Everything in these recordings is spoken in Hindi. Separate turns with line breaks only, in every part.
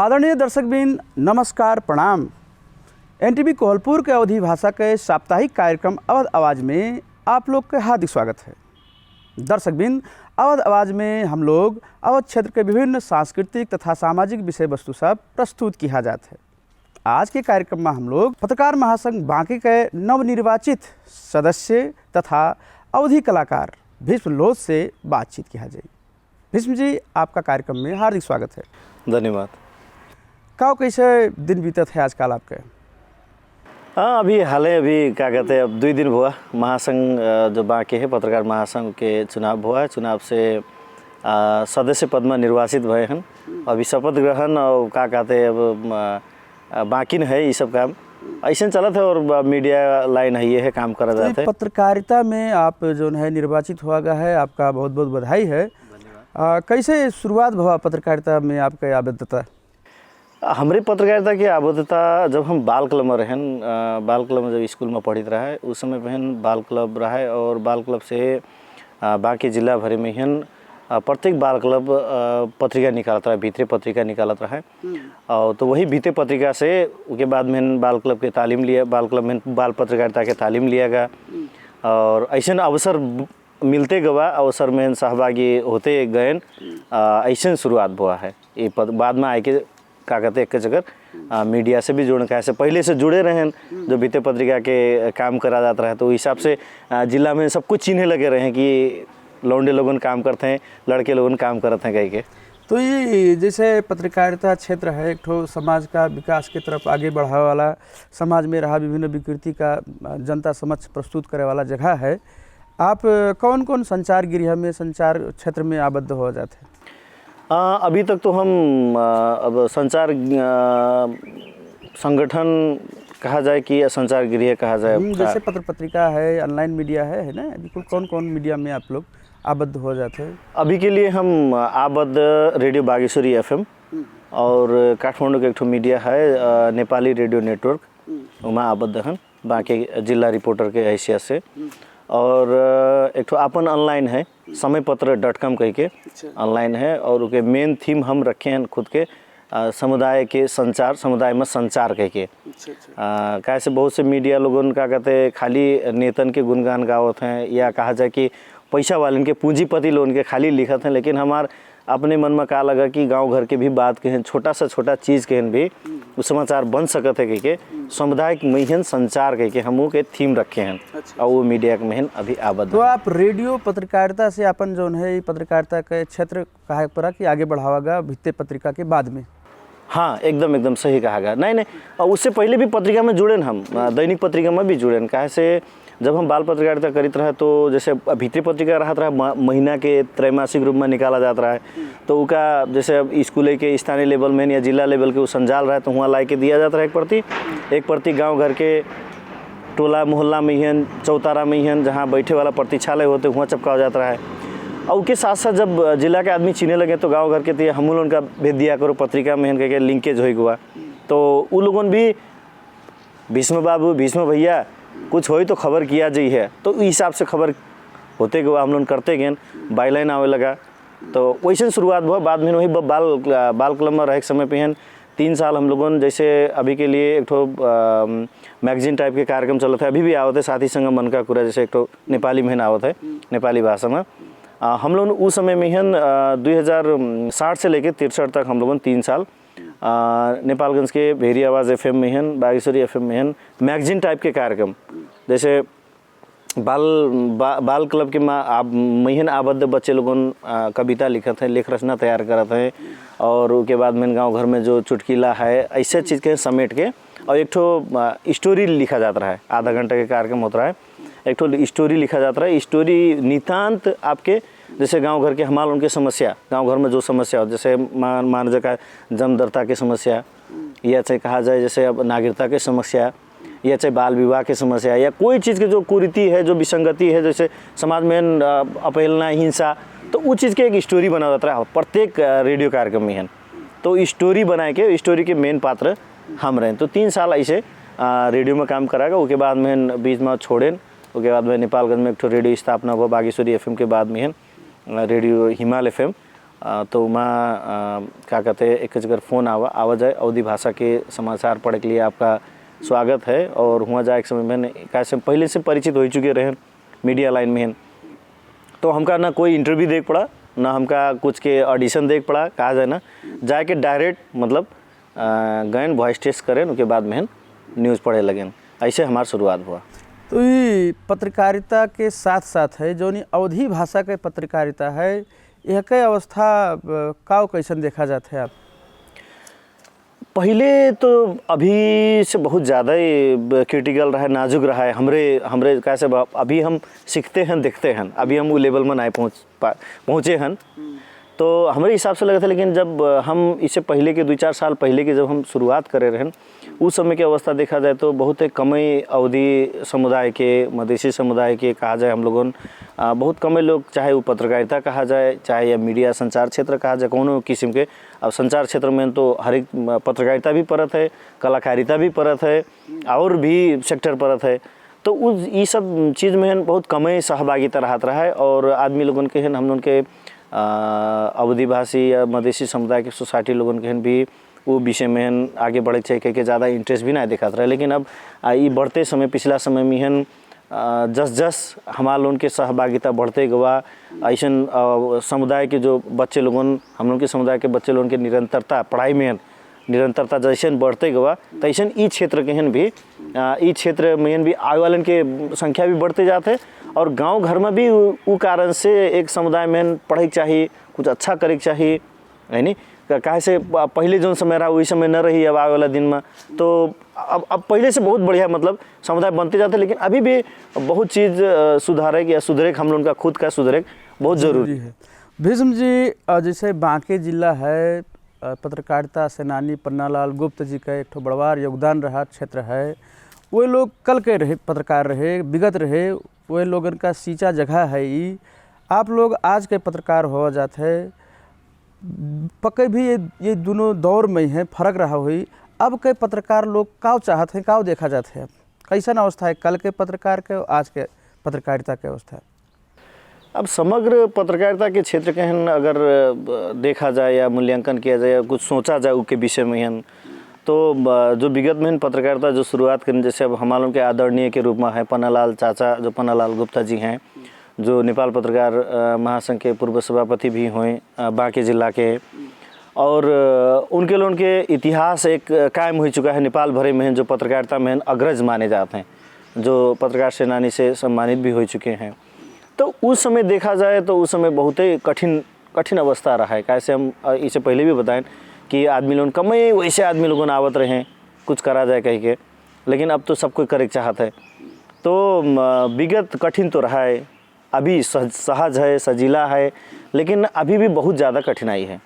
आदरणीय दर्शकबिन नमस्कार प्रणाम। एनटीवी कोहलपुर के अवधी भाषा के साप्ताहिक कार्यक्रम अवध आवाज़ में आप लोग का हार्दिक स्वागत है। दर्शकबिन, अवध आवाज़ में हम लोग अवध क्षेत्र के विभिन्न सांस्कृतिक तथा सामाजिक विषय वस्तु सब प्रस्तुत किया जाता है। आज के कार्यक्रम में हम लोग पत्रकार महासंघ बांके के नवनिर्वाचित सदस्य तथा अवधि कलाकार भीष्म लोध से बातचीत किया जाए। भीष्म जी, आपका कार्यक्रम में हार्दिक स्वागत है।
धन्यवाद।
का कैसे दिन बीतत है आजकल आपके?
हाँ, अभी क्या कहते हैं, अब 2 दिन हुआ महासंघ जो बांके है पत्रकार महासंघ के चुनाव हुआ है। चुनाव से सदस्य पद में निर्वाचित भए हैं। अभी शपथ ग्रहण और क्या कहते हैं अब बाकी है ये सब काम ऐसे चलत है और मीडिया लाइन है ये है काम करा जाता है।
पत्रकारिता में आप जो है निर्वाचित हुआ गया है, आपका बहुत बहुत बधाई है। कैसे शुरुआत हुआ पत्रकारिता में आपका आबद्धता?
हमारी पत्रकारिता की आबद्धता जब हम बाल क्लब में रहें, बाल क्लब में जब स्कूल में पढ़ित रहा है उस समय बहन बाल क्लब रहा है और बाल क्लब से बाकी जिला भर में हन प्रत्येक बाल क्लब पत्रिका निकालता है, भीतरे पत्रिका निकालता है। और तो वही भीतरे पत्रिका से उसके बाद में बाल क्लब के तालीम लिया, बाल क्लब में बाल पत्रकारिता के तालीम लिया गया और ऐसे अवसर मिलते गवा, अवसर में सहभागी होते गए। ऐसे शुरुआत हुआ है। ये बाद में आए के क्या कहते एक जगह मीडिया से भी जुड़ने का ऐसे पहले से जुड़े रहे जो भीतर पत्रिका के काम करा जाता रहा, तो हिसाब से जिला में सब कुछ चिन्हे लगे रहे कि लौंडे लोगन काम करते हैं, लड़के लोगन काम करते हैं कहीं के।
तो ये जैसे पत्रकारिता क्षेत्र है एक ठो समाज का विकास की तरफ आगे बढ़ावे वाला, समाज में रहा विभिन्न विकृति का जनता समक्ष प्रस्तुत करे वाला जगह है। आप कौन कौन संचार गृह में, संचार क्षेत्र में आबद्ध हो जाते हैं?
अभी तक तो हम अब संचार संगठन कहा जाए कि संचार गृह कहा जाए,
जैसे पत्र पत्रिका है, ऑनलाइन मीडिया है ना, बिल्कुल कौन कौन मीडिया में आप लोग आबद्ध हो जाते हैं?
अभी के लिए हम आबद्ध रेडियो बागेश्वरी एफएम और काठमांडू का एक ठो मीडिया है नेपाली रेडियो नेटवर्क, वहाँ आबद्ध हैं बाकी जिला रिपोर्टर के हैसियत से। और एक ठो अपन ऑनलाइन है समयपत्र.com कह के ऑनलाइन है और उसके मेन थीम हम रखे हैं खुद के समुदाय के संचार, समुदाय में संचार कह के। कैसे बहुत से मीडिया लोगों का कहते हैं खाली नेतन के गुणगान गावत हैं या कहा जाए कि पैसा वाले के पूंजीपति लोगों के खाली लिखत हैं, लेकिन हमार अपने मन में का लगा कि गांव घर के भी बात के छोटा सा छोटा चीज़ के भी वो समाचार बन सकते है कि सामुदायिक मेहन संचार के हम के थीम रखे हैं। और वो मीडिया के मेहन अभी आबद्ध।
तो आप रेडियो पत्रकारिता से अपन जो है पत्रकारिता के क्षेत्र कहा पड़ा कि आगे बढ़ावागा भित्ते पत्रिका के बाद में?
हाँ, एकदम सही कहा गया। नहीं और उससे पहले भी पत्रिका में जुड़े हम, दैनिक पत्रिका में भी जुड़े। कहे से जब हम बाल पत्रकारिता करीत रहे तो जैसे भीतरी पत्रिका रहा महीना के त्रैमासिक रूप में निकाला जाता रहा है, तो उनका जैसे स्कूल के स्थानीय लेवल में या जिला लेवल के वो संजाल रहा है तो वहाँ ला के दिया जाता है एक प्रति गाँव घर के टोला मोहल्ला में ही, चौतारा में ही जहाँ बैठे वाला प्रतीक्षालय होते वहाँ चपकाया जाता है। और उसके साथ साथ जब जिला के आदमी चीने लगे तो गाँव घर के तो हम लोगों का भेज दिया करो पत्रिका में कह के लिंकेज हो गया, तो वो लोगों भी भीष्म बाबू, भीष्म भैया कुछ हो तो खबर किया जी है, तो इस हिसाब से खबर होते गए हम लोग करते गए, बाईलाइन आवे लगा। तो वैसे शुरुआत हुआ। बाद में वही बाल क्लब में रहे समय पे 3 साल हम लोगों जैसे अभी के लिए एक ठो मैगजीन टाइप के कार्यक्रम चलते हैं, अभी भी आवत है साथी संग मन का कुरा, जैसे एक ठो नेपाली में आवत है नेपाली भाषा में। हम लोग उस समय में 2060 से लेकर 63 तक हम लोगों 3 साल नेपालगंज के भेरी आवाज़ एफएम में, बागेश्वरी एफएम में मैगजीन टाइप के कार्यक्रम जैसे बाल क्लब के महिन आबद्ध बच्चे लोगों कविता लिखते हैं, लेख रचना तैयार करते हैं और उसके बाद में गांव घर में जो चुटकीला है ऐसे चीज़ के समेट के और एक ठो स्टोरी लिखा जाता है। आधा घंटे के कार्यक्रम होता है, एक ठो स्टोरी लिखा जाता है। स्टोरी नितांत आपके जैसे गांव घर के हमारे उनके समस्या, गांव घर में जो समस्या हो, जैसे मान जा जन्मदरता की समस्या या चाहे कहा जाए जैसे अब नागरिकता की समस्या या चाहे बाल विवाह की समस्या या कोई चीज़ की जो कुरीति है, जो विसंगति है, जैसे समाज में अपहेलना, हिंसा, तो वो चीज़ के एक स्टोरी बना जाता है प्रत्येक रेडियो कार्यक्रम में है। तो स्टोरी बना के स्टोरी के मेन पात्र हम रहे। तो 3 साल ऐसे रेडियो में काम करागा। उसके बाद में बीच में छोड़ें, उसके बाद में नेपालगंज में एक रेडियो स्थापना हुआ बागेश्वरी एफएम के बाद में रेडियो हिमाल एफएम तो वहाँ क्या कहते हैं एक जगह फ़ोन आवा जाए अवधी भाषा के समाचार पढ़ने के लिए आपका स्वागत है। और हुआ जाए एक समय मैंने कैसे पहले से परिचित हो चुके रहे मीडिया लाइन में, तो हमका ना कोई इंटरव्यू देख पड़ा ना हमका कुछ के ऑडिशन देख पड़ा, कहा जाए ना जाके डायरेक्ट मतलब गए वॉइस टेस्ट करें, उसके बाद में न्यूज़ पढ़े लगें। ऐसे हमारी शुरुआत हुआ।
तो ये पत्रकारिता के साथ साथ है जो अवधी भाषा के पत्रकारिता है, यह के अवस्था का कैसन देखा जाता है आप?
पहले तो अभी से बहुत ज़्यादा ही क्रिटिकल रहा है, नाजुक रहा है। हमरे कैसे अभी हम सीखते हैं, देखते हैं, अभी हम वो लेवल में नहीं पहुँचे हैं। तो हमारे हिसाब से लगा था, लेकिन जब हम इससे पहले के 2-4 साल पहले के जब हम शुरुआत करे रहे उस समय की अवस्था देखा जाए तो बहुत ही कम ही अवधी समुदाय के, मधेसी समुदाय के कहा जाए हम लोगों बहुत कम लोग, चाहे वो पत्रकारिता कहा जाए चाहे या मीडिया संचार क्षेत्र कहा जाए, कोनो किस्म के। अब संचार क्षेत्र में तो हर एक पत्रकारिता भी परत है, कलाकारिता भी परत है और भी सेक्टर परत है। तो उस ये सब चीज़ में बहुत कम ही सहभागिता रहा है। और आदमी लोगन के हम लोग के अवधी भाषी या मधेसी समुदाय के सोसाइटी लोगन के भी वो विषय में आगे बढ़े चाहिए के ज़्यादा इंटरेस्ट भी नहीं दिखाता रहे। लेकिन अब ये बढ़ते समय पिछला समय में जस हमारे लोगों के सहभागिता बढ़ते गवा, ऐसा समुदाय के जो बच्चे लोगन हम लोग के समुदाय के बच्चे लोगों के निरंतरता पढ़ाई में निरंतरता जैसे बढ़ते गवा तैसन ई क्षेत्र के भी ई क्षेत्र में भी आए वालन के संख्या भी बढ़ते जाते। और गांव घर में भी वो कारण से एक समुदाय में पढ़े चाहिए, कुछ अच्छा करे चाहिए, है नी। काहे से पहले जो समय रहा वही समय न रही अब आए वाला दिन में। तो अब पहले से बहुत बढ़िया मतलब समुदाय बनते जाते, लेकिन अभी भी बहुत चीज़ सुधारे या सुधरे हम लोगों का खुद का सुधरे बहुत ज़रूरी है।
भीष्म जी, जैसे बांके जिला है, पत्रकारिता सेनानी पन्नालाल गुप्त जी का एक बड़वार योगदान रहा क्षेत्र है। वो लोग कल के रहे पत्रकार रहे, विगत रहे, वो लोगन का सींचा जगह है। ये आप लोग आज के पत्रकार हो जाते हैं, पक्के भी ये दोनों दौर में है फर्क रहा हुई। अब के पत्रकार लोग काव चाहते हैं, काव देखा जाते हैं, कैसा अवस्था है कल के पत्रकार के आज के पत्रकारिता के अवस्था?
अब समग्र पत्रकारिता के क्षेत्र के अगर देखा जाए या मूल्यांकन किया जाए या कुछ सोचा जाए उसके विषय में तो जो विगत में पत्रकारिता जो शुरुआत करें, जैसे अब हमारे के आदरणीय के रूप में है पन्नालाल चाचा, जो पन्नालाल गुप्ता जी हैं, जो नेपाल पत्रकार महासंघ के पूर्व सभापति भी हुए बांके जिला के। और उनके लोगों के इतिहास एक कायम हो चुका है नेपाल भरे में, जो पत्रकारिता में अग्रज माने जाते हैं, जो पत्रकार सेनानी से सम्मानित भी हो चुके हैं। तो उस समय देखा जाए तो उस समय बहुत ही कठिन अवस्था रहा है। कैसे हम इससे पहले भी बताएं कि आदमी लोग कम ही वैसे आदमी लोगों ने आवत रहे कुछ करा जाए कह के, लेकिन अब तो सब कोई करे चाहता है। तो विगत कठिन तो रहा है, अभी सहज है, सजीला है, लेकिन अभी भी बहुत ज़्यादा कठिनाई है,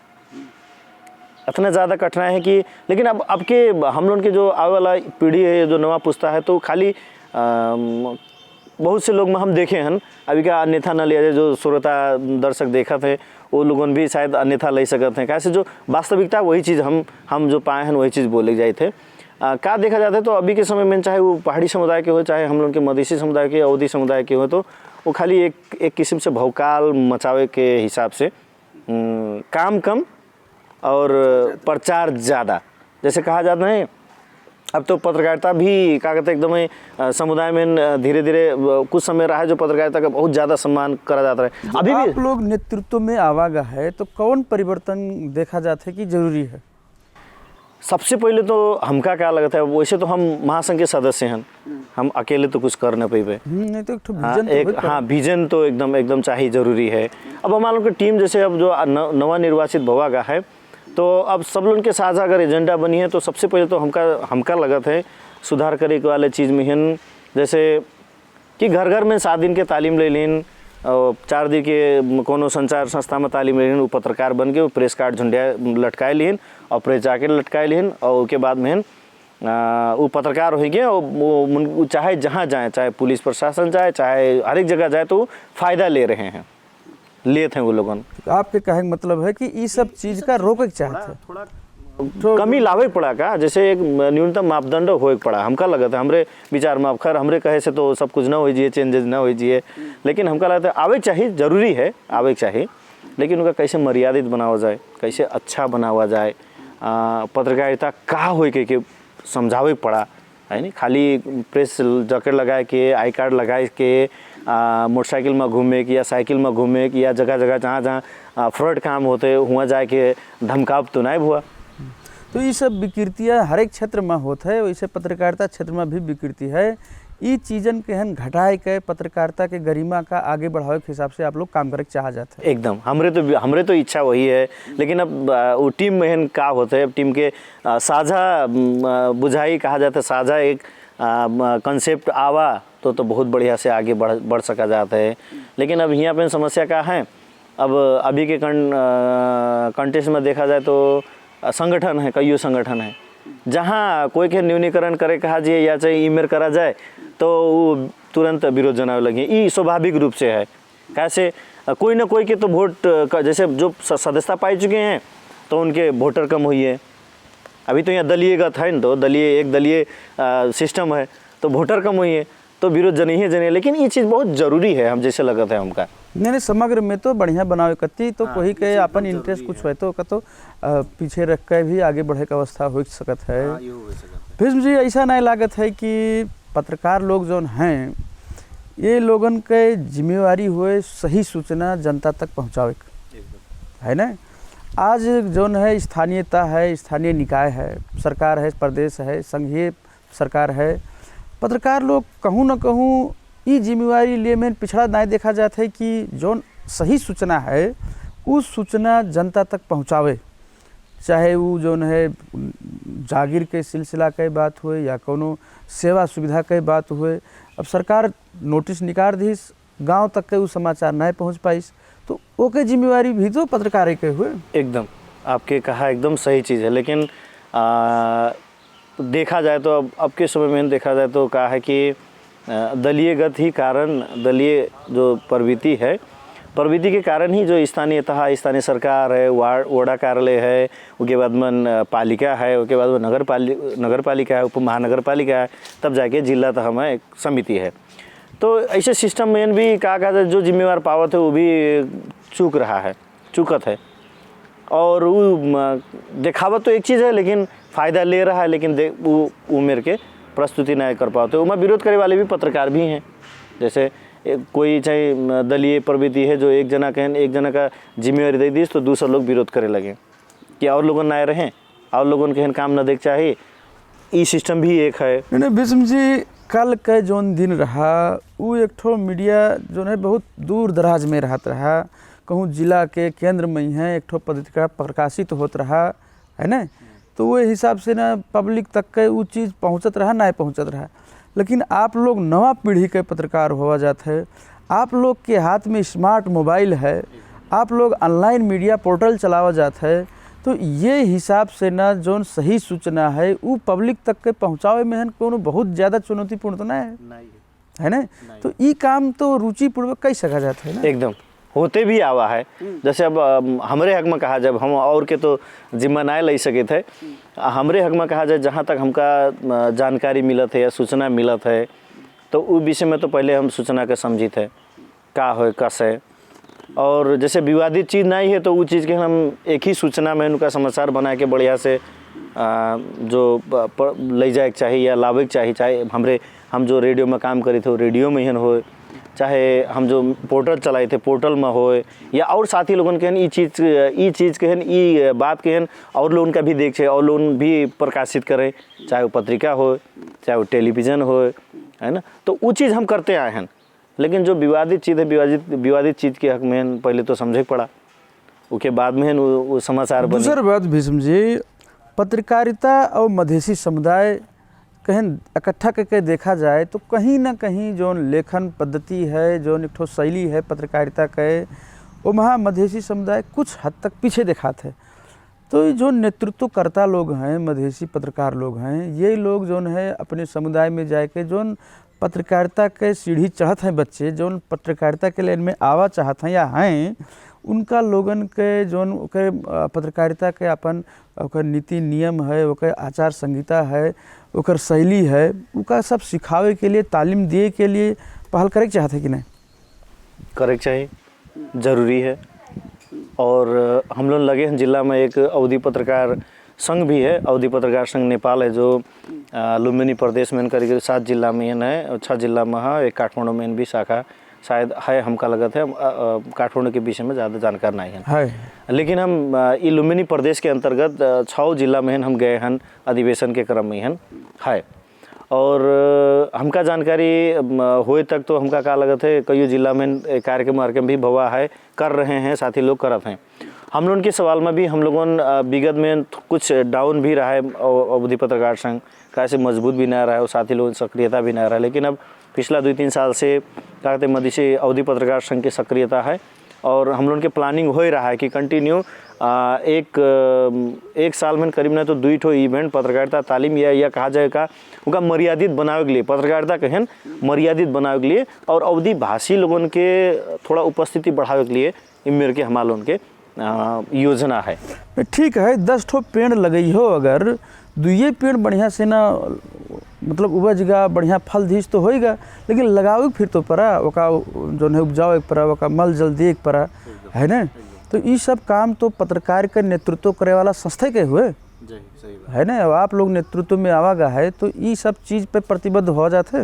इतना ज़्यादा कठिनाई है कि लेकिन अब के हम लोग के जो आने वाला पीढ़ी है, जो नवा पुस्ता है, तो खाली बहुत से लोग में हम देखे हैं अभी का अन्यथा न लिया जाए, जो श्रोता दर्शक देखा थे वो लोगों भी शायद अन्यथा ले सकते हैं। कैसे जो वास्तविकता वही चीज़ हम जो पाए हैं वही चीज़ बोले जाए थे। क्या देखा जाता है तो अभी के समय में चाहे वो पहाड़ी समुदाय के हो, चाहे हम लोग के मधेसी समुदाय के, अवधी समुदाय के हो, तो वो खाली एक किस्म से भौकाल मचावे के हिसाब से काम कम और प्रचार ज़्यादा, जैसे कहा जाता है। अब तो पत्रकारिता भी क्या कहते हैं एकदम समुदाय में धीरे धीरे कुछ समय रहा है जो पत्रकारिता का बहुत ज़्यादा सम्मान करा जाता है। अभी
आप लोग नेतृत्व में आवागा है तो कौन परिवर्तन देखा जाता है कि जरूरी है?
सबसे पहले तो हमका क्या लगता है, वैसे तो हम महासंघ के सदस्य हैं, हम अकेले तो कुछ कर न पेबे,
नहीं तो
विजन तो एकदम चाहिए, जरूरी है। अब हमारे लोग की टीम जैसे अब जो नवा निर्वाचित भवागा है, तो अब सब लोगों के साझा अगर एजेंडा बनी है तो सबसे पहले तो हमका लगत है सुधार करे के वाले चीज़ में हैं, जैसे कि घर घर में 7 दिन के तालीम ले लें और 4 दिन के कोनो संचार संस्था में तालीम ले लें, वो पत्रकार बन के वो प्रेस कार्ड झुंडिया लटकाए लें और प्रेस जाके लटकाए लें, और उसके बाद में वो पत्रकार हो गए और वो चाहे जहाँ जाए, चाहे पुलिस प्रशासन जाए, चाहे हर एक जगह जाए, तो फ़ायदा ले रहे हैं, लेते हैं वो लोगों।
आपके कहने का मतलब है कि ये सब चीज़ का रोक चाहते
थोड़ा कमी लावे पड़ा का, जैसे एक न्यूनतम मापदंड हो पड़ा। हमका लगता है हमरे विचार में, खैर हमरे कहे से तो सब कुछ ना हो जाइए, चेंजेस ना हो जाइए, लेकिन हमका लगता है आवे चाहिए, जरूरी है आवे चाहिए। लेकिन उनका कैसे मर्यादित बनावा जाए, कैसे अच्छा बनावा जाए, पत्रकारिता का हो के समझावे पड़ा है नहीं। खाली प्रेस जैकेट लगाए के, आई कार्ड लगाए के मोटरसाइकिल में घूमे कि या साइकिल में घूमे कि या जगह जगह जहाँ जहाँ फ्रॉड काम होते हुआ जाए के धमकाव तो नहीं हुआ।
तो ये सब विकृतियाँ हर एक क्षेत्र में होता है, वैसे पत्रकारिता क्षेत्र में भी विकृति है। ये चीज़न के हन घटाए के पत्रकारिता के गरिमा का आगे बढ़ावे के हिसाब से आप लोग काम करे चाह जाते हैं।
एकदम हमरे तो इच्छा वही है, लेकिन अब वो टीम में हन का होता है, टीम के साझा बुझाई कहा जाता है, साझा एक कंसेप्ट आवा तो बहुत बढ़िया से आगे बढ़ सका जाता है। लेकिन अब यहाँ पे समस्या क्या है, अब अभी के कंटेस्ट में देखा जाए तो संगठन है, कईयों संगठन है, जहाँ कोई के न्यूनीकरण करे कहा जाए या चाहे ईमेल करा जाए तो वो तुरंत विरोध जनावे लगे। ये स्वाभाविक रूप से है, कैसे कोई ना कोई के तो वोट जैसे जो सदस्यता पाई चुके हैं तो उनके वोटर कम हुई है। अभी तो यहाँ दलीयगत है न, तो एक दलीय सिस्टम है तो वोटर कम हुई है तो विरोध जने। लेकिन ये चीज़ बहुत ज़रूरी है, हम जैसे लगता है हमका
नहीं समग्र में तो बढ़िया बनावे कती तो कोई के अपन इंटरेस्ट कुछ है तो पीछे रख के भी आगे बढ़े का अवस्था हो सकत है। भीष्म जी, ऐसा नहीं लागत है कि पत्रकार लोग जो हैं ये लोगन के जिम्मेवारी हुए सही सूचना जनता तक पहुँचावे है ना। आज जो है स्थानीयता है, स्थानीय निकाय है, सरकार है, प्रदेश है, संघीय सरकार है, पत्रकार लोग कहूँ न कहूँ ये जिम्मेवारी लिए में पिछड़ा नहीं देखा जाता है कि जो सही सूचना है उस सूचना जनता तक पहुँचावे, चाहे वो जो है जागीर के सिलसिला के बात हुए या कोनो सेवा सुविधा के बात हुए। अब सरकार नोटिस निकाल दी, गांव तक के वो समाचार नहीं पहुँच पाइस तो ओके जिम्मेवारी भी तो पत्रकार के हुए।
एकदम आपके कहा एकदम सही चीज़ है, लेकिन देखा जाए तो अब के समय में देखा जाए तो कहा है कि दलीयगत ही कारण, दलीय जो प्रवृत्ति है, प्रवृत्ति के कारण ही जो स्थानीय सरकार है, वार्ड कार्यालय है, उसके बाद में पालिका है, उसके बाद में नगर पालिका है, उप महानगर पालिका है, तब जाके जिला तक हमें एक समिति है। तो ऐसे सिस्टम में भी कहा जो जिम्मेवार पावत है वो भी चूकत है और वो देखावत तो एक चीज़ है लेकिन फ़ायदा ले रहा है, लेकिन वो मेरे के प्रस्तुति नहीं कर पाते। उनमें विरोध करे वाले भी पत्रकार भी हैं, जैसे कोई चाहे दलीय प्रवृत्ति है जो एक जना का जिम्मेवारी दे दी तो दूसरे लोग विरोध करे लगे कि और लोगों ना रहें, और लोगों के काम न देख चाहिए। ये सिस्टम भी एक है।
नहीं भीष्म जी, कल के जोन दिन रहा वो एक ठो मीडिया जो है बहुत दूर दराज में रहता रहा, कहूँ जिला के केंद्र में ही है, एक ठो पत्रिका प्रकाशित होता रहा है ना, तो वो हिसाब से ना पब्लिक तक के वो चीज़ पहुँचत रहा नहीं पहुँचत रहा। लेकिन आप लोग नवा पीढ़ी के पत्रकार हुआ जाते हैं, आप लोग के हाथ में स्मार्ट मोबाइल है, आप लोग ऑनलाइन मीडिया पोर्टल चलावा जाते हैं, तो ये हिसाब से ना जो सही सूचना है वो पब्लिक तक के पहुँचावे में कोनो बहुत ज़्यादा चुनौतीपूर्ण तो नहीं है ना। तो ये काम तो रुचिपूर्वक कई सका जाता है ना, एकदम
होते भी आवा है। जैसे अब हमरे हक में कहा जब हम और के तो जिम्मा नहीं ले सके थे, हमरे हक में कहा जाए जहाँ तक हमका जानकारी मिलत है या सूचना मिलत है तो उस विषय में तो पहले हम सूचना के समझी थे का हो कस है, और जैसे विवादित चीज़ नहीं है तो वो चीज़ के हम एक ही सूचना में उनका समाचार बना के बढ़िया से जो ले जाए चाहिए या लावे चाहिए, चाहे हम जो रेडियो में काम करे थे रेडियो में ही हो, चाहे हम जो पोर्टल चलाए थे पोर्टल में हो, या और साथी लोगों के ये चीज़ के ये बात के और लोगों का भी देखे और लोग भी प्रकाशित करें, चाहे वो पत्रिका हो चाहे वो टेलीविज़न हो, है ना। तो वो चीज़ हम करते आए हैं, लेकिन जो विवादित चीज़ है विवादित चीज़ के हक में पहले तो समझे पड़ा, उसके बाद में वो समाचार बने।
दूसरी बात भीष्म जी, पत्रकारिता और मधेसी समुदाय कहीं इकट्ठा करके देखा जाए तो कहीं ना कहीं जो लेखन पद्धति है, जो एक ठो शैली है पत्रकारिता के, वो वहाँ मधेसी समुदाय कुछ हद तक पीछे दिखाते हैं। तो जो नेतृत्वकर्ता लोग हैं, मधेसी पत्रकार लोग हैं, ये लोग जो है अपने समुदाय में जाके जो पत्रकारिता के सीढ़ी चढ़त हैं, बच्चे जो पत्रकारिता के लाइन में आवा चाहते हैं या हैं, उनका लोगन के जो पत्रकारिता के अपन ओकर नीति नियम है, ओकर आचार संहिता है, ओकर शैली है, उनका सब सिखावे के लिए, तालीम दिए के लिए पहल करे चाहते कि नहीं?
करे चाहिए, जरूरी है। और हम लोग लगे हैं जिला में एक अवधि पत्रकार संघ भी है। अवधि पत्रकार संघ नेपाल है जो लुम्बिनी प्रदेश में करीब 7 जिला में है, 6 जिला में है, एक काठमांडू में भी शाखा शायद है, हमका लगत है। काठमांडू के विषय में ज़्यादा जानकार नहीं है, लेकिन हम ये लुम्बिनी प्रदेश के अंतर्गत 6 जिला में हम गए हैं अधिवेशन के क्रम में है। और हमका जानकारी होए तक तो हमका का लगत है कई जिला में कार्यक्रम भी भवा है, कर रहे हैं, साथी लोग करत हैं। हम लोगों के सवाल में भी हम लोगों विगत में कुछ डाउन भी रहा है अवधि पत्रकार संघ, कैसे मजबूत भी ना रहा है और साथी लोगों सक्रियता भी ना रहा है। लेकिन अब पिछला 2-3 साल से कहते मध्य से अवधि पत्रकार संघ की सक्रियता है और हम लोगों के प्लानिंग हो ही रहा है कि कंटिन्यू एक साल में करीब ना तो 2 ठो इवेंट पत्रकारिता तालीम या कहा जाएगा उनका मर्यादित बनावे के लिए, पत्रकारिता कहन मर्यादित बनावे के लिए और अवधि भाषी लोगों के थोड़ा उपस्थिति बढ़ावे के लिए मेरे के हमारे लोगों के योजना है।
ठीक है, 10 ठो पेड़ लगई हो, अगर 2 पेड़ बढ़िया से ना मतलब उपजगा बढ़िया फल धीस तो होएगा, लेकिन लगावे फिर तो पड़ा ओका जो है उपजावे पड़ा, ओका मल जल देख पड़ा है ना। तो ये सब काम तो पत्रकार का नेतृत्व करे वाला संस्था के हुए है ना। अब आप लोग नेतृत्व में आवागा है तो ये सब चीज़ पे प्रतिबद्ध हो जाते।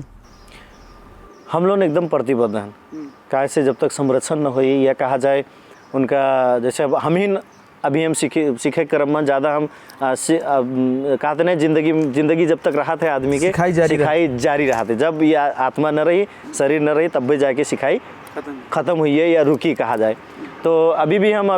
हम लोग एकदम प्रतिबद्ध हैं, कैसे जब तक संरक्षण न हो या कहा जाए उनका, जैसे अब अभी हम सीखे क्रम में ज़्यादा हम कहते नहीं जिंदगी जब तक रहा थे आदमी के सिखाई जारी रहा थे। जब ये आत्मा न रही, शरीर न रही, तब भी जाके सिखाई ख़त्म हुई है या रुकी कहा जाए। तो अभी भी हम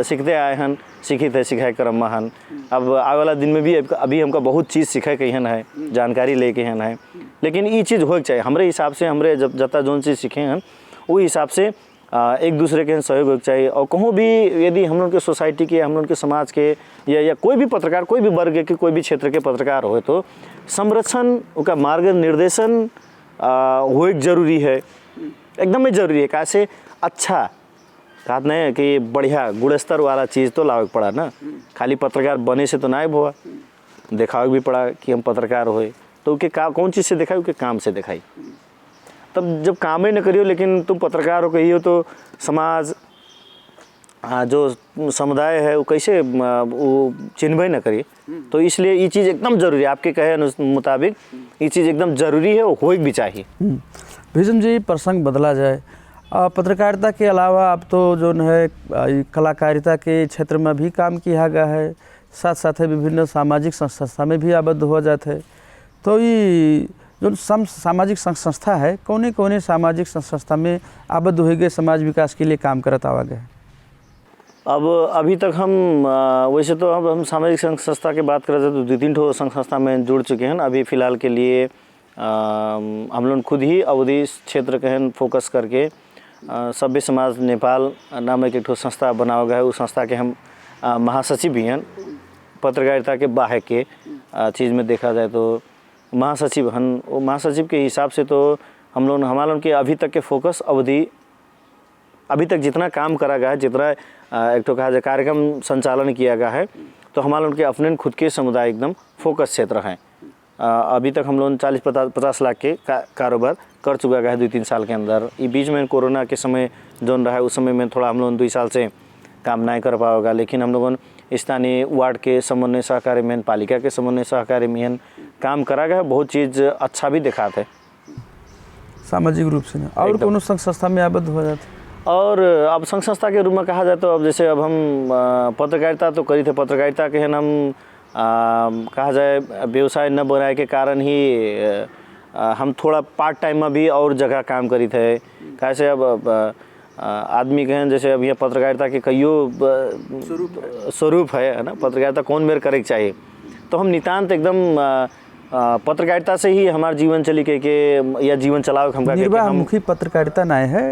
सीखते आए हैं, सीखी थे सिखाई क्रम में हन। अब आने वाला दिन में भी अभी हमका बहुत चीज़ सीखे के हन है, जानकारी लेके हन है। लेकिन ये चीज़ हो चाहिए हमारे हिसाब से, हमारे जब जता जोन चीज़ सीखे हैं वो हिसाब से एक दूसरे के सहयोग होना चाहिए। और कहूँ भी यदि हम लोग के सोसाइटी के, हम लोग के समाज के या कोई भी पत्रकार, कोई भी वर्ग के, कोई भी क्षेत्र के पत्रकार हो तो संरक्षण का मार्ग निर्देशन हो जरूरी है, एकदम ही जरूरी है। कैसे अच्छा कहा नहीं है कि बढ़िया गुणस्तर वाला चीज़ तो लावे पड़ा ना, खाली पत्रकार बने से तो ना हुआ, दिखावे भी पड़ा कि हम पत्रकार होए। तो उनके कौन चीज़ से दिखाई, उनके काम से दिखाई। तब जब काम ही न करियो लेकिन तुम पत्रकार हो कहियो तो समाज जो समुदाय है वो कैसे वो चिन्ह न करिए। तो इसलिए ये चीज़ एकदम ज़रूरी है, आपके कहे मुताबिक ये चीज़ एकदम ज़रूरी है, वो हो भी चाहिए।
भीष्म जी, प्रसंग बदला जाए, पत्रकारिता के अलावा आप तो जो है कलाकारिता के क्षेत्र में भी काम किया गया है, साथ साथ विभिन्न सामाजिक संस्था में भी आबद्ध हो जाते हैं। तो ये जो सामाजिक संस्था है, कौन सामाजिक संस्था में आबद्ध हो गए, समाज विकास के लिए काम करत आवा गए?
अब अभी तक हम वैसे तो अब हम सामाजिक संस्था की बात करें तो 2-3 ठो संस्था में जुड़ चुके हैं। अभी फ़िलहाल के लिए हम लोग खुद ही अवधि क्षेत्र के फोकस करके सभ्य समाज नेपाल नाम एक ठो संस्था बनाया गया है। उस संस्था के हम महासचिव भी हैं। पत्रकारिता के बाहर के चीज़ में देखा जाए तो महासचिव हैं। वो महासचिव के हिसाब से तो हमारे लोग के अभी तक के फोकस अभी तक जितना काम करा गया है, जितना एक तो कहा जाए कार्यक्रम संचालन किया गया है, तो हमारे लोग के अपने खुद के समुदाय एकदम फोकस क्षेत्र हैं। अभी तक हम लोग 40-50 लाख के कारोबार कर चुका है 2-3 साल के अंदर। ये बीच में कोरोना के समय जोन रहा है, उस समय में थोड़ा हम लोग 2 साल से काम नहीं कर पाएगा। लेकिन हम लोगों स्थानीय वार्ड के समन्वय सहकारी में, पालिका के समन्वय सहकारी में काम करा गया, बहुत चीज़ अच्छा भी दिखाते
सामाजिक रूप से। और कौन संस्था में आबद्ध हो जाते?
और अब संघ संस्था के रूप में कहा जाए तो अब जैसे अब हम पत्रकारिता तो करी थे, पत्रकारिता के हम कहा जाए व्यवसाय न बनाए के कारण ही हम थोड़ा पार्ट टाइम में भी और जगह काम करी थे। कैसे अब आदमी कहें जैसे अब यह पत्रकारिता के कईयों स्वरूप है ना, पत्रकारिता कौन मेरे करे चाहिए। तो हम नितांत एकदम पत्रकारिता से ही हमारा जीवन चली के या जीवन चलाओ हम
निर्वाहमुखी पत्रकारिता नहीं है,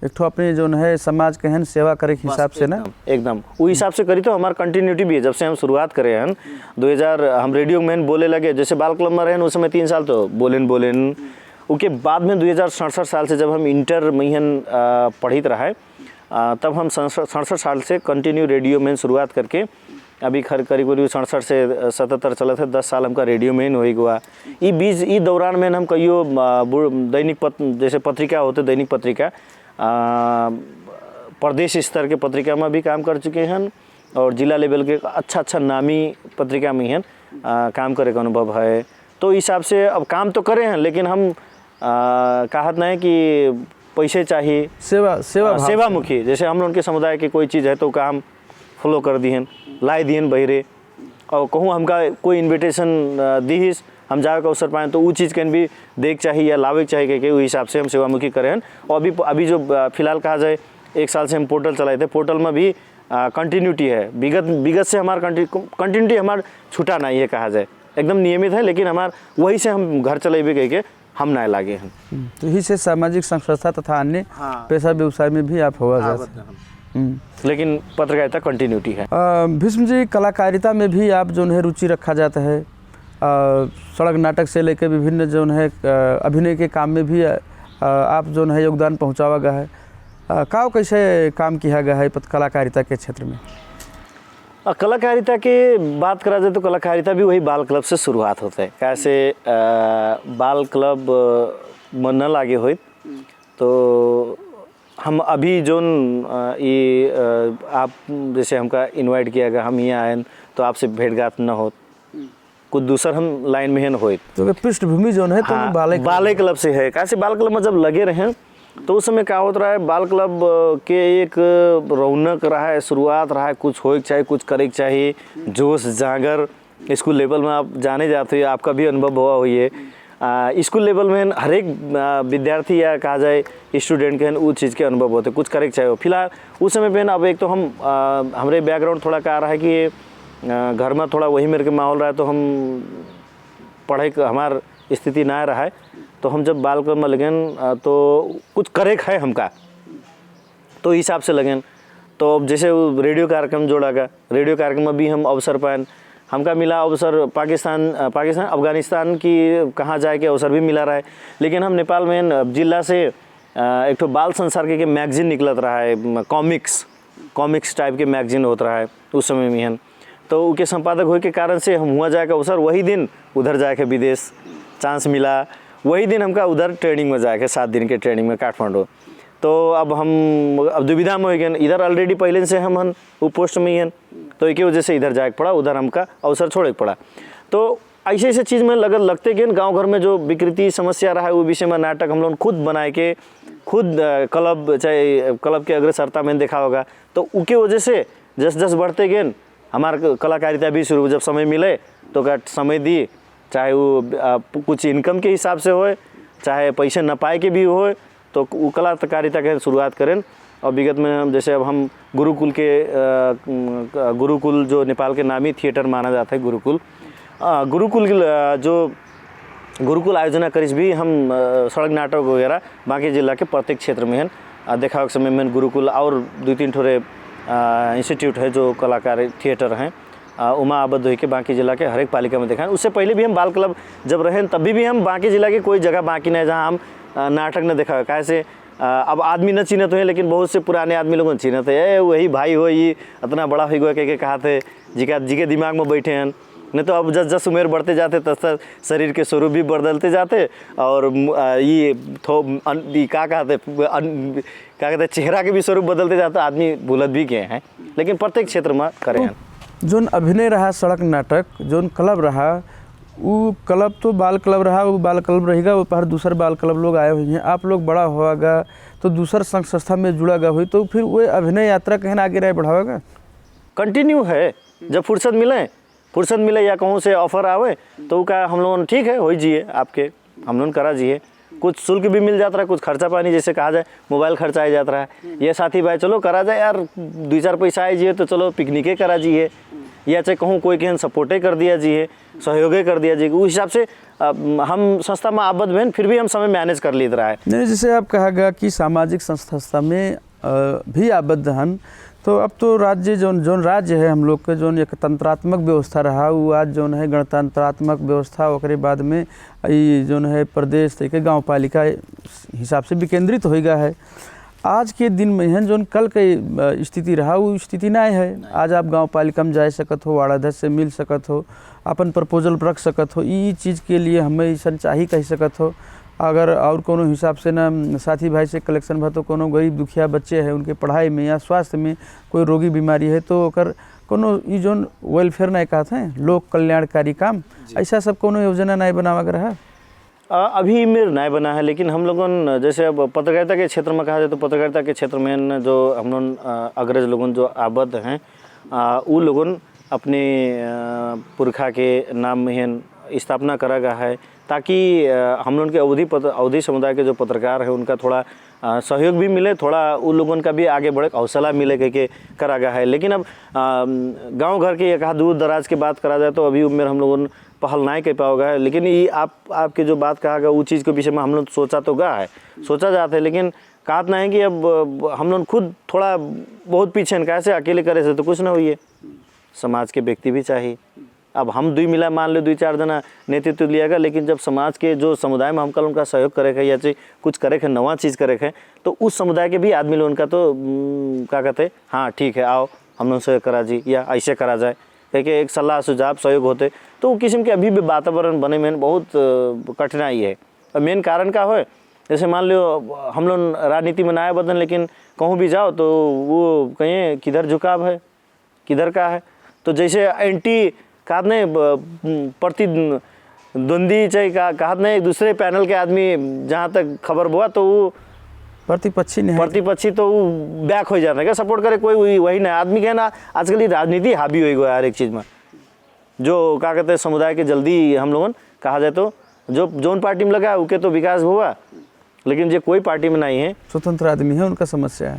एक तो अपने जो है समाज के हन सेवा करे के हिसाब से ना,
एकदम वो हिसाब से करी। तो हमारा कंटिन्यूटी भी है। जब से हम शुरुआत करे हैं 2000 हम रेडियो में बोले लगे, जैसे बाल क्लब में रहे उस समय 3 साल तो बोलेन उसके बाद में 2067 साल से जब हम इंटर में पढ़ित रहा है, तब हम 67 साल से कंटिन्यू रेडियो में शुरुआत करके अभी करीब 67 से 77 चलत है। 10 साल हमका रेडियो में हो गया। ये बीच ई दौरान में हम कहियो दैनिक जैसे पत्रिका होते, दैनिक पत्रिका प्रदेश स्तर के पत्रिका में भी काम कर चुके हैं और जिला लेवल के अच्छा नामी पत्रिका में हैं काम करे का अनुभव है। तो हिसाब से अब काम तो करे हैं, लेकिन हम कहत नहीं कि पैसे चाहिए, सेवामुखी। जैसे हम लोग के समुदाय के कोई चीज़ है तो काम फॉलो कर दिहन, लाई दिहन बहिरे, और कहूँ हमका कोई इन्विटेशन दीहिस, हम जावे का अवसर पाएँ तो वो चीज़ के भी देख चाहिए या लावे चाहिए कि उस हिसाब से हम सेवामुखी करें हैं। और अभी जो फिलहाल कहा जाए 1 साल से हम पोर्टल चलाए थे, पोर्टल में भी कंटिन्यूटी है, विगत से हमारा कंटिन्यूटी हमारा छूटा नहीं है, कहा जाए एकदम नियमित है, लेकिन हमार वही से हम घर चलेबे कह के हम ना लागे हैं।
तो यही से सामाजिक संस्था तथा अन्य पेशा व्यवसाय में भी आप हुआ जाते हैं,
लेकिन पत्रकारिता कंटिन्यूटी है।
भीष्म जी, कलाकारिता में भी आप जो है रुचि रखा जाता है, सड़क नाटक से लेकर विभिन्न जो है अभिनय के काम में भी आप जो है योगदान पहुँचावा गया है। कैसे काम किया गया है कलाकारिता के क्षेत्र में?
कलाकारिता के बात करा जाए तो कलाकारिता भी वही बाल क्लब से शुरुआत होता है। कैसे बाल क्लब में न लागे हुए तो हम अभी जो ये आप जैसे हमका इनवाइट किया गया, हम यहाँ आए तो आपसे भेंटघाट न हो, कुछ दूसर हम लाइन में न हो,
तो पृष्ठभूमि जो है तो
बाल क्लब से है। कैसे बाल क्लब में जब लगे रहे तो उस समय क्या होता रहा है, बाल क्लब के एक रौनक रहा है, शुरुआत रहा है, कुछ हो चाहिए, कुछ करे चाहिए, जोश जागर। स्कूल लेवल में आप जाने जाते हो, आपका भी अनुभव हुआ हुई है। स्कूल लेवल में हर एक विद्यार्थी या कहा जाए स्टूडेंट के उस चीज़ के अनुभव होते, कुछ करे चाहिए। फिलहाल उस समय पे अब एक तो हम हमारे बैकग्राउंड थोड़ा क्या रहा है कि घर में थोड़ा वही मेरे के माहौल रहा है, तो हम पढ़ाई हमार स्थिति ना रहा है, तो हम जब बाल क्लब में लगें तो कुछ करे है हमका, तो हिसाब से लगें। तो अब जैसे रेडियो कार्यक्रम जोड़ा गया, रेडियो कार्यक्रम में भी हम अवसर पाए, हमका मिला अवसर पाकिस्तान अफगानिस्तान की कहाँ जाए के अवसर भी मिला रहा है। लेकिन हम नेपाल में जिला से एक तो बाल संसार के मैगजीन निकलत रहा है, कॉमिक्स टाइप के मैगजीन होता रहा है उस समय में हम, तो उनके संपादक होने के कारण से हम हुआ जाए का अवसर, वही दिन उधर जाए के विदेश चांस मिला, वही दिन हमका उधर ट्रेनिंग में जाके 7 दिन के ट्रेनिंग में काठमांडू। तो अब हम दुविधा में हो गए, इधर ऑलरेडी पहले से हम वो पोस्ट में ही हैं, तो एक वजह से इधर जाके पड़ा, उधर हमका अवसर छोड़े पड़ा। तो ऐसे चीज़ में लगते कि गांव घर में जो विकृति समस्या रहा है वो विषय में नाटक हम लोग खुद बनाए के, खुद क्लब चाहे क्लब के अग्रसरता में देखा होगा, तो उसके वजह से जस बढ़ते गए हमारे कलाकारिता भी शुरू। जब समय मिले तो समय दी, चाहे वो कुछ इनकम के हिसाब से हो, चाहे पैसे न पाए के भी हो, तो वो कलाकारिता के शुरुआत करें। और विगत में हम जैसे अब हम गुरुकुल जो नेपाल के नामी थिएटर माना जाता है, गुरुकुल आयोजना करीस भी हम सड़क नाटक वगैरह बाकी जिला के प्रत्येक क्षेत्र में हैं देखा समय में। गुरुकुल और 2-3 ठोरे इंस्टीट्यूट है जो कलाकार थिएटर हैं, उमा आबद्ध हो के बाकी जिला के हर एक पालिका में देखा है। उससे पहले भी हम बाल क्लब जब रहे तभी भी हम बाकी जिला के कोई जगह बाकी नहीं जहाँ हम नाटक न देखा। कैसे अब आदमी न चिन्हत हुए, लेकिन बहुत से पुराने आदमी लोगों ने चिन्हत है, वही भाई हो, ये इतना बड़ा हो गया कह कहा थे जी के दिमाग में बैठे हैं। नहीं तो अब जस उम्र बढ़ते जाते तस शरीर के स्वरूप भी बदलते जाते, और ये क्या कहते चेहरा के भी स्वरूप बदलते जाते, आदमी भूलत भी गए हैं। लेकिन प्रत्येक क्षेत्र में करे हैं।
जोन अभिनय रहा सड़क नाटक, जोन क्लब रहा वो क्लब तो बाल क्लब रहा, वो बाल क्लब रहेगा, वो पर दूसरे बाल क्लब लोग आए हुए हैं। आप लोग बड़ा होगा तो दूसर संघ संस्था में जुड़ा गया हुई, तो फिर वो अभिनय यात्रा कहीं आगे रहे बढ़ावेगा,
कंटिन्यू है। जब फुर्सत मिले या कहूँ से ऑफर आवे तो क्या हम लोग ठीक है हो जिए, आपके हम लोग करा जिए, कुछ शुल्क भी मिल जाता है, कुछ खर्चा पानी जैसे कहा जाए मोबाइल खर्चा आ जाता है, ये साथी भाई चलो करा जाए यार 2-4 पैसा आए जिए तो चलो पिकनिके करा जिए, या चाहे कहूँ कोई के सपोर्टे कर दिया जिए, सहयोगे कर दिया जिए। उस हिसाब से हम संस्था में आबद्ध हैं, फिर भी हम समय मैनेज कर लेते रहा है।
नहीं, जैसे आप कहा गया कि सामाजिक संस्था में भी आबद्ध हैं, तो अब तो राज्य जोन राज्य है हम लोग के जोन एक तंत्रात्मक व्यवस्था रहा, वो आज जोन है गणतंत्रात्मक व्यवस्था, और बाद में ये जोन है प्रदेश के गाँव पालिका हिसाब से विकेंद्रित हो गया है। आज के दिन में है जोन कल के स्थिति रहा वो स्थिति नहीं है। आज आप गांव पालिका में जा सकत हो, वार्डाध्यक्ष से मिल सकत हो, अपन प्रपोजल रख सकत हो, ये चीज़ के लिए हमें ऐसा चाहिए कह सकत हो, अगर और कोनो हिसाब से ना साथी भाई से कलेक्शन भा तो कोनो गरीब दुखिया बच्चे है उनके पढ़ाई में या स्वास्थ्य में कोई रोगी बीमारी है तो ओकर कोनो ई जोन वेलफेयर नहीं कहते हैं लोक कल्याणकारी काम ऐसा सब कोनो योजना नहीं बनावा कर है
अभी मेर नहीं बना है, लेकिन हम लोगों जैसे अब पत्रकारिता के क्षेत्र में कहा जाए तो पत्रकारिता के क्षेत्र में जो हम लोग अग्रज लोगों जो आबद्ध हैं वो लोगों अपने पुरखा के नाम में स्थापना करा गया है ताकि हम लोग के अवधि समुदाय के जो पत्रकार हैं उनका थोड़ा सहयोग भी मिले, थोड़ा उन लोगों का भी आगे बढ़े हौसला मिले के करा गया है। लेकिन अब गांव घर के एक दूर दराज की बात करा जाए तो अभी उम्र हम लोगों पहल नहीं कर पाओगा। लेकिन ये आपके जो बात कहा गया वो चीज़ के विषय में हम लोग सोचा तो गया है, सोचा जाता है, लेकिन कहा नहीं कि अब हम लोग खुद थोड़ा बहुत पीछे हैं, कैसे अकेले करे से तो कुछ ना हुई है, समाज के व्यक्ति भी चाहिए। अब हम दुई मिला मान लो 2-4 जना नेतृत्व लिएगा, लेकिन जब समाज के जो समुदाय में हम कल उनका सहयोग करे है या कुछ करे है नवा चीज़ करे है तो उस समुदाय के भी आदमी लोग उनका तो क्या कहते हैं हाँ ठीक है आओ हम लोग सहयोग करा जी या ऐसे करा जाए क्योंकि एक सलाह सुझाव सहयोग होते तो किस्म के अभी भी वातावरण बने में बहुत कठिनाई है। और मेन कारण क्या हो जैसे मान लो हम लोग राजनीति में नया बदन, लेकिन कहूँ भी जाओ तो वो कहीं किधर झुकाव है किधर का है, तो जैसे एंटी कहा नहीं प्रतिद्वंदी चाहे कहा नहीं एक दूसरे पैनल के आदमी जहाँ तक खबर हुआ तो वो प्रतिपक्षी तो वो बैक हो जाता है क्या सपोर्ट करे कोई वही ना आदमी के ना आजकल राजनीति हावी हो गया हर एक चीज़ में जो क्या कहते हैं समुदाय के जल्दी हम लोगों कहा जाए तो जो जोन पार्टी में लगा उनके तो विकास हुआ, लेकिन जो कोई पार्टी में नहीं है
स्वतंत्र आदमी है उनका समस्या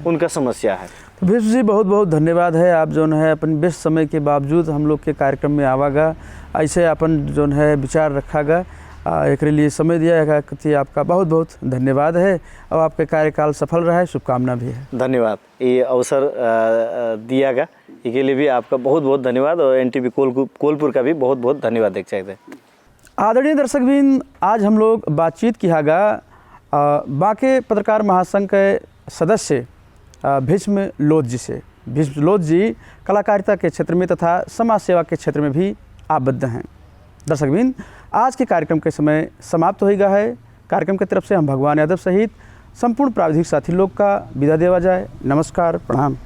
है। तो भीष्म जी बहुत बहुत धन्यवाद है, आप जो है अपन व्यस्त समय के बावजूद हम लोग के कार्यक्रम में आवागा ऐसे अपन जो है विचार रखागा एक लिए समय दिया कि आपका बहुत बहुत धन्यवाद है और आपके कार्यकाल सफल रहा है, शुभकामना भी है।
धन्यवाद, ये अवसर दिया गया इसके लिए भी आपका बहुत बहुत धन्यवाद और एनटीवी कोलपुर का भी बहुत बहुत धन्यवाद देख चाहते हैं।
आदरणीय दर्शकबिन, आज हम लोग बातचीत कियागा बांके पत्रकार महासंघ के सदस्य भीष्म लोध जी से। भीष्म लोध जी कलाकारिता के क्षेत्र में तथा समाज सेवा के क्षेत्र में भी आबद्ध हैं। दर्शकबिन, आज के कार्यक्रम के समय समाप्त हो गया है। कार्यक्रम की तरफ से हम भगवान यादव सहित संपूर्ण प्राविधिक साथी लोग का विदा देवा जाए। नमस्कार, प्रणाम।